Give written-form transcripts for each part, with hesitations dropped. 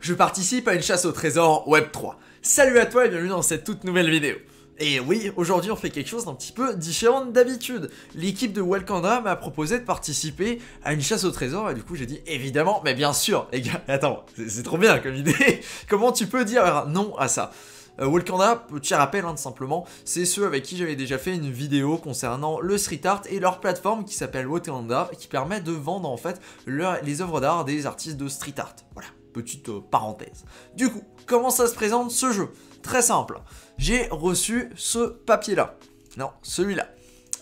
Je participe à une chasse au trésor Web3. Salut à toi et bienvenue dans cette toute nouvelle vidéo. Et oui, aujourd'hui on fait quelque chose d'un petit peu différent d'habitude. L'équipe de Wakanda m'a proposé de participer à une chasse au trésor et du coup j'ai dit évidemment, mais bien sûr, les gars, attends, c'est trop bien comme idée. Comment tu peux dire non à ça? Wakanda, petit rappel tout simplement, c'est ceux avec qui j'avais déjà fait une vidéo concernant le street art et leur plateforme qui s'appelle Wakanda, qui permet de vendre en fait les œuvres d'art des artistes de street art. Voilà, petite parenthèse. Du coup, comment ça se présente ce jeu? Très simple, j'ai reçu ce papier là, non, celui-là.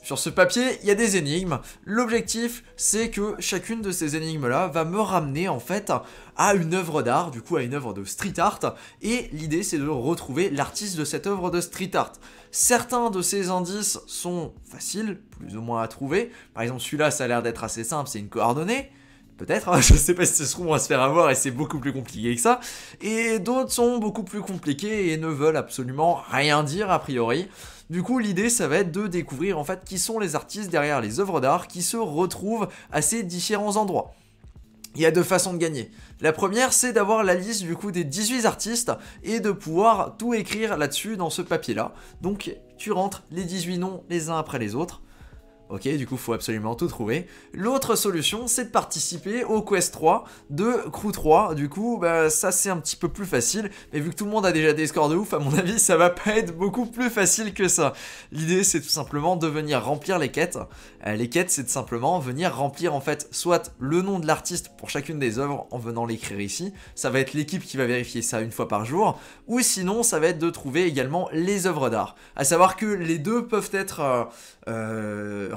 Sur ce papier, il y a des énigmes. L'objectif, c'est que chacune de ces énigmes-là va me ramener en fait à une œuvre d'art, du coup à une œuvre de street art. Et l'idée, c'est de retrouver l'artiste de cette œuvre de street art. Certains de ces indices sont faciles, plus ou moins à trouver. Par exemple, celui-là, ça a l'air d'être assez simple, c'est une coordonnée. Peut-être, je sais pas si ce seront on va se faire avoir et c'est beaucoup plus compliqué que ça. Et d'autres sont beaucoup plus compliqués et ne veulent absolument rien dire a priori. Du coup, l'idée, ça va être de découvrir en fait qui sont les artistes derrière les œuvres d'art qui se retrouvent à ces différents endroits. Il y a deux façons de gagner. La première, c'est d'avoir la liste du coup des 18 artistes et de pouvoir tout écrire là-dessus dans ce papier-là. Donc, tu rentres les 18 noms les uns après les autres. Ok, du coup, faut absolument tout trouver. L'autre solution, c'est de participer au Quest 3 de Crew 3. Du coup, ça c'est un petit peu plus facile. Mais vu que tout le monde a déjà des scores de ouf, à mon avis, ça va pas être beaucoup plus facile que ça. L'idée, c'est tout simplement de venir remplir les quêtes. Les quêtes, c'est de simplement venir remplir en fait soit le nom de l'artiste pour chacune des œuvres en venant l'écrire ici. Ça va être l'équipe qui va vérifier ça une fois par jour. Ou sinon, ça va être de trouver également les œuvres d'art. À savoir que les deux peuvent être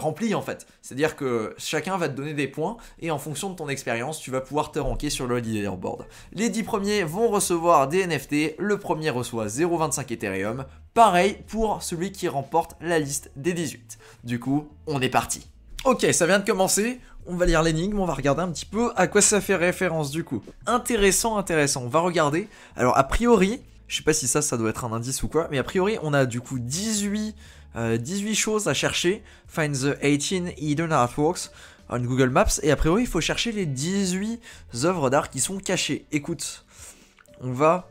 rempli en fait, c'est-à-dire que chacun va te donner des points et en fonction de ton expérience tu vas pouvoir te ranker sur le leaderboard. Les 10 premiers vont recevoir des NFT, le premier reçoit 0,25 Ethereum, pareil pour celui qui remporte la liste des 18. Du coup, on est parti. Ok, ça vient de commencer, on va lire l'énigme, on va regarder un petit peu à quoi ça fait référence du coup. Intéressant, on va regarder. Alors a priori, je sais pas si ça doit être un indice ou quoi, mais a priori on a du coup 18 choses à chercher. Find the 18 hidden artworks on Google Maps. Et a priori, il faut chercher les 18 œuvres d'art qui sont cachées. Écoute, on va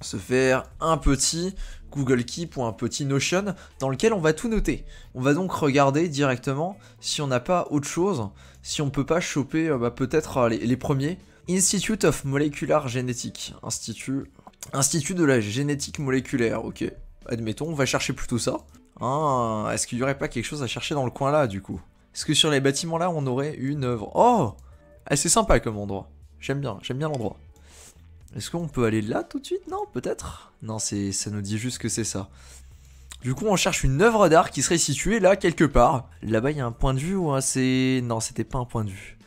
se faire un petit Google Keep ou un petit Notion dans lequel on va tout noter. On va donc regarder directement si on n'a pas autre chose, si on peut pas choper peut-être les premiers. Institute of Molecular Genetics. Institut de la génétique moléculaire, ok. Admettons, on va chercher plutôt ça. Ah, est-ce qu'il y aurait pas quelque chose à chercher dans le coin là, du coup? Est-ce que sur les bâtiments là, on aurait une œuvre? Oh! C'est sympa comme endroit. J'aime bien l'endroit. Est-ce qu'on peut aller là tout de suite? Non, peut-être? Non, ça nous dit juste que c'est ça. Du coup, on cherche une œuvre d'art qui serait située là, quelque part. Là-bas, il y a un point de vue ou c'est... Non, c'était pas un point de vue.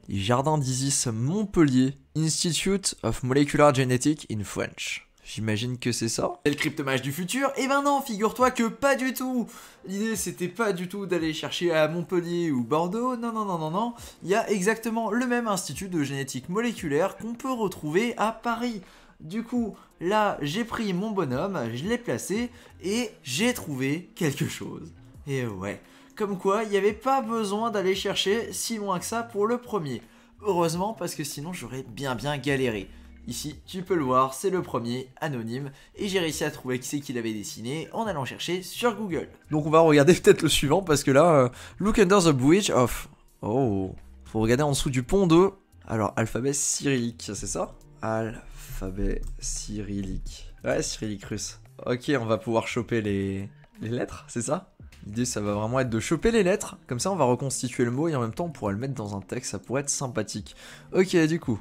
Jardin d'Isis, Montpellier. Institute of Molecular Genetics in French. J'imagine que c'est ça. C'est le cryptomage du futur? Eh ben non, figure-toi que pas du tout. L'idée, c'était pas du tout d'aller chercher à Montpellier ou Bordeaux. Non. Il y a exactement le même institut de génétique moléculaire qu'on peut retrouver à Paris. Du coup, là, j'ai pris mon bonhomme, je l'ai placé et j'ai trouvé quelque chose. Et ouais, comme quoi, il n'y avait pas besoin d'aller chercher si loin que ça pour le premier. Heureusement, parce que sinon, j'aurais bien galéré. Ici, tu peux le voir, c'est le premier, anonyme, et j'ai réussi à trouver qui c'est qui l'avait dessiné en allant chercher sur Google. Donc on va regarder peut-être le suivant, parce que là, look under the bridge of... Oh, faut regarder en dessous du pont de... Alors, alphabet cyrillique, c'est ça? Alphabet cyrillique. Ouais, cyrillique russe. Ok, on va pouvoir choper les lettres, c'est ça? L'idée, ça va vraiment être de choper les lettres, comme ça on va reconstituer le mot, et en même temps on pourra le mettre dans un texte, ça pourrait être sympathique. Ok, du coup...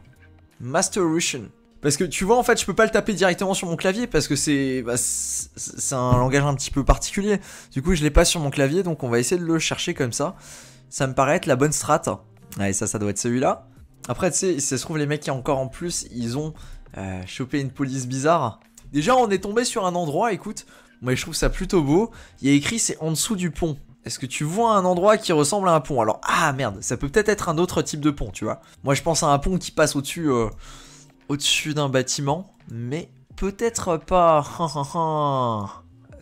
Master Russian. Parce que tu vois, en fait, je peux pas le taper directement sur mon clavier parce que c'est un langage un petit peu particulier. Du coup, je l'ai pas sur mon clavier, donc on va essayer de le chercher comme ça. Ça me paraît être la bonne strat. Ouais, ça doit être celui-là. Après, tu sais, si ça se trouve, les mecs qui encore en plus, ils ont chopé une police bizarre. Déjà, on est tombé sur un endroit, écoute, moi je trouve ça plutôt beau. Il y a écrit, c'est en dessous du pont. Est-ce que tu vois un endroit qui ressemble à un pont? Alors, ah merde, ça peut peut-être être un autre type de pont, tu vois. Moi, je pense à un pont qui passe au-dessus d'un bâtiment, mais peut-être pas.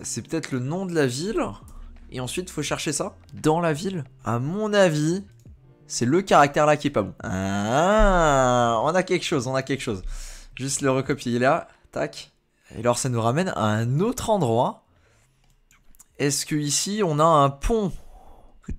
C'est peut-être le nom de la ville, et ensuite, faut chercher ça dans la ville. À mon avis, c'est le caractère là qui est pas bon. Ah, on a quelque chose. Juste le recopier là, tac. Et alors ça nous ramène à un autre endroit. Est-ce que ici on a un pont?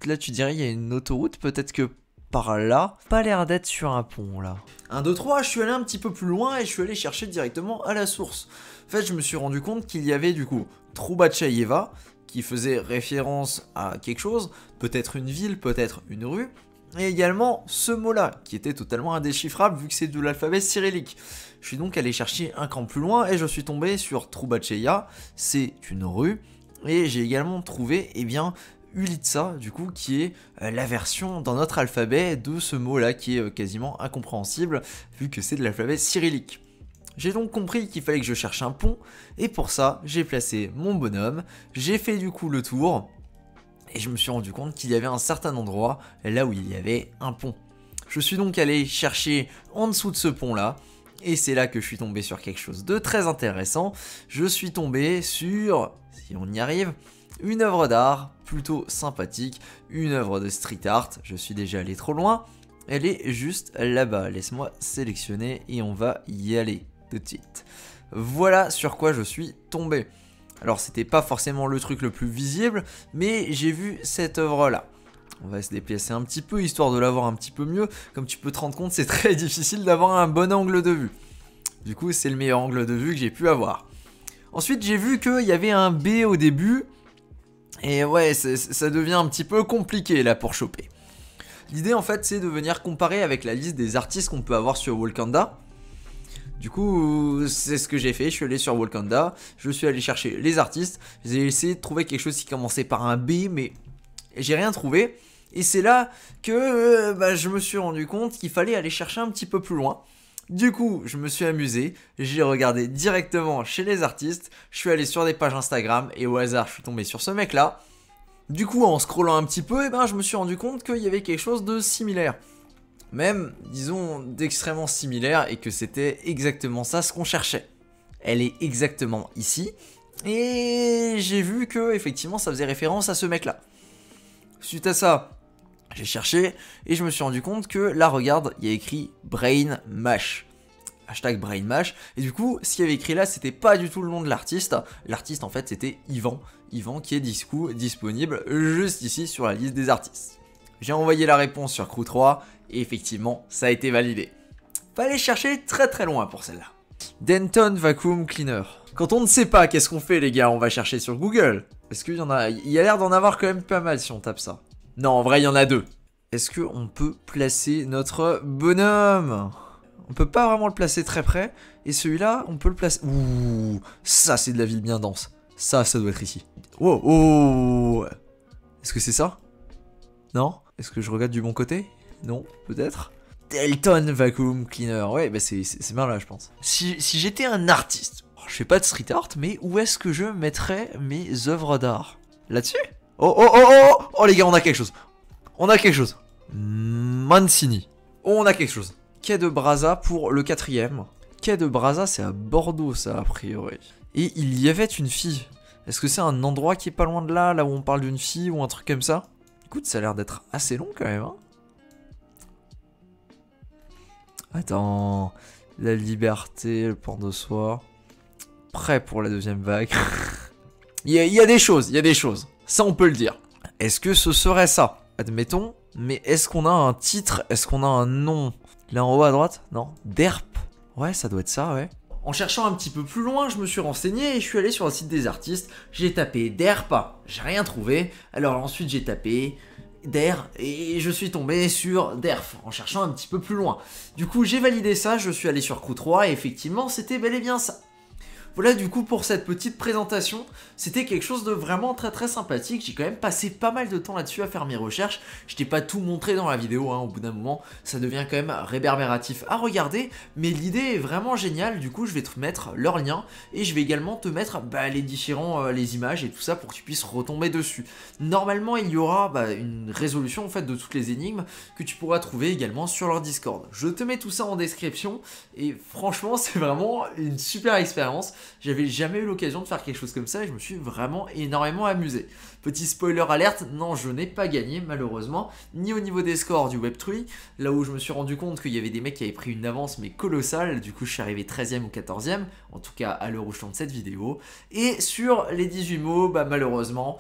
Là tu dirais il y a une autoroute, peut-être que par là. Pas l'air d'être sur un pont là. 1, 2, 3, je suis allé un petit peu plus loin et je suis allé chercher directement à la source. En fait je me suis rendu compte qu'il y avait du coup Troubatchaïeva, qui faisait référence à quelque chose, peut-être une ville, peut-être une rue, et également ce mot-là, qui était totalement indéchiffrable vu que c'est de l'alphabet cyrillique. Je suis donc allé chercher un cran plus loin et je suis tombé sur Troubatcheia, c'est une rue, et j'ai également trouvé, eh bien, Ulitsa, du coup, qui est la version dans notre alphabet de ce mot-là, qui est quasiment incompréhensible, vu que c'est de l'alphabet cyrillique. J'ai donc compris qu'il fallait que je cherche un pont, et pour ça, j'ai placé mon bonhomme, j'ai fait du coup le tour, et je me suis rendu compte qu'il y avait un certain endroit là où il y avait un pont. Je suis donc allé chercher en dessous de ce pont-là, et c'est là que je suis tombé sur quelque chose de très intéressant. Je suis tombé sur, si on y arrive, une œuvre d'art plutôt sympathique, une œuvre de street art. Je suis déjà allé trop loin, elle est juste là-bas. Laisse-moi sélectionner et on va y aller tout de suite. Voilà sur quoi je suis tombé. Alors c'était pas forcément le truc le plus visible, mais j'ai vu cette œuvre là. On va se déplacer un petit peu, histoire de la voir un petit peu mieux. Comme tu peux te rendre compte, c'est très difficile d'avoir un bon angle de vue. Du coup, c'est le meilleur angle de vue que j'ai pu avoir. Ensuite, j'ai vu qu'il y avait un B au début. Et ouais, ça devient un petit peu compliqué là pour choper. L'idée en fait, c'est de venir comparer avec la liste des artistes qu'on peut avoir sur Walkanda. Du coup, c'est ce que j'ai fait, je suis allé sur Walkanda, je suis allé chercher les artistes, j'ai essayé de trouver quelque chose qui commençait par un B, mais j'ai rien trouvé. Et c'est là que je me suis rendu compte qu'il fallait aller chercher un petit peu plus loin. Du coup, je me suis amusé, j'ai regardé directement chez les artistes, je suis allé sur des pages Instagram et au hasard, je suis tombé sur ce mec-là. Du coup, en scrollant un petit peu, je me suis rendu compte qu'il y avait quelque chose de similaire. Même, disons, d'extrêmement similaire et que c'était exactement ça ce qu'on cherchait. Elle est exactement ici. Et j'ai vu que, effectivement, ça faisait référence à ce mec-là. Suite à ça, j'ai cherché et je me suis rendu compte que là, regarde, il y a écrit Brain Mash. Hashtag Brain Mash. Et du coup, ce qu'il y avait écrit là, c'était pas du tout le nom de l'artiste. L'artiste, en fait, c'était Yvan. Yvan qui est disponible juste ici sur la liste des artistes. J'ai envoyé la réponse sur Crew 3 et effectivement, ça a été validé. Fallait chercher très très loin pour celle-là. Denton Vacuum Cleaner. Quand on ne sait pas qu'est-ce qu'on fait les gars, on va chercher sur Google. Est-ce qu'il y en a... Il y a l'air d'en avoir quand même pas mal si on tape ça. Non, en vrai, il y en a deux. Est-ce qu'on peut placer notre bonhomme? On peut pas vraiment le placer très près. Et celui-là, on peut le placer... Ouh, ça c'est de la ville bien dense. Ça doit être ici. Oh, oh. Est-ce que c'est ça? Non? Est-ce que je regarde du bon côté? Non, peut-être. Delton Vacuum Cleaner. Ouais, c'est bien là, je pense. Si j'étais un artiste, je fais pas de street art, mais où est-ce que je mettrais mes œuvres d'art? Là-dessus? Oh, les gars, on a quelque chose. On a quelque chose. Mancini. Oh, on a quelque chose. Quai de Brazza pour le 4ème. Quai de Brazza, c'est à Bordeaux, ça, a priori. Et il y avait une fille. Est-ce que c'est un endroit qui est pas loin de là, là où on parle d'une fille ou un truc comme ça? Écoute, ça a l'air d'être assez long quand même, hein. Attends, la liberté, le port de soi. Prêt pour la deuxième vague. il y a des choses, ça on peut le dire. Est-ce que ce serait ça? Admettons, mais est-ce qu'on a un titre? Est-ce qu'on a un nom? Là en haut à droite? Non? Derp? Ouais, ça doit être ça, ouais. En cherchant un petit peu plus loin, je me suis renseigné et je suis allé sur le site des artistes. J'ai tapé Derp, j'ai rien trouvé. Alors ensuite j'ai tapé Der et je suis tombé sur Derf en cherchant un petit peu plus loin. Du coup j'ai validé ça, je suis allé sur Crew 3 et effectivement c'était bel et bien ça. Voilà du coup pour cette petite présentation, c'était quelque chose de vraiment très très sympathique, j'ai quand même passé pas mal de temps là-dessus à faire mes recherches, je t'ai pas tout montré dans la vidéo, au bout d'un moment ça devient quand même réverbératif à regarder, mais l'idée est vraiment géniale, du coup je vais te mettre leur lien et je vais également te mettre les différents les images et tout ça pour que tu puisses retomber dessus. Normalement il y aura une résolution en fait de toutes les énigmes que tu pourras trouver également sur leur Discord. Je te mets tout ça en description et franchement c'est vraiment une super expérience. J'avais jamais eu l'occasion de faire quelque chose comme ça et je me suis vraiment énormément amusé. Petit spoiler alerte, non, je n'ai pas gagné malheureusement, ni au niveau des scores du Web3, là où je me suis rendu compte qu'il y avait des mecs qui avaient pris une avance mais colossale, du coup je suis arrivé 13e ou 14e, en tout cas à l'heure où je tourne cette vidéo, et sur les 18 mots, bah malheureusement,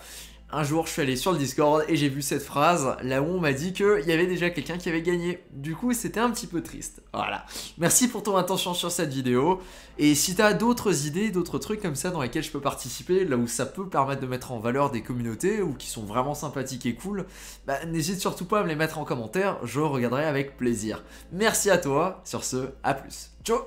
un jour, je suis allé sur le Discord et j'ai vu cette phrase là où on m'a dit qu'il y avait déjà quelqu'un qui avait gagné. Du coup, c'était un petit peu triste. Voilà. Merci pour ton attention sur cette vidéo. Et si t'as d'autres idées, d'autres trucs comme ça dans lesquels je peux participer, là où ça peut permettre de mettre en valeur des communautés ou qui sont vraiment sympathiques et cool, bah n'hésite surtout pas à me les mettre en commentaire, je regarderai avec plaisir. Merci à toi. Sur ce, à plus. Ciao.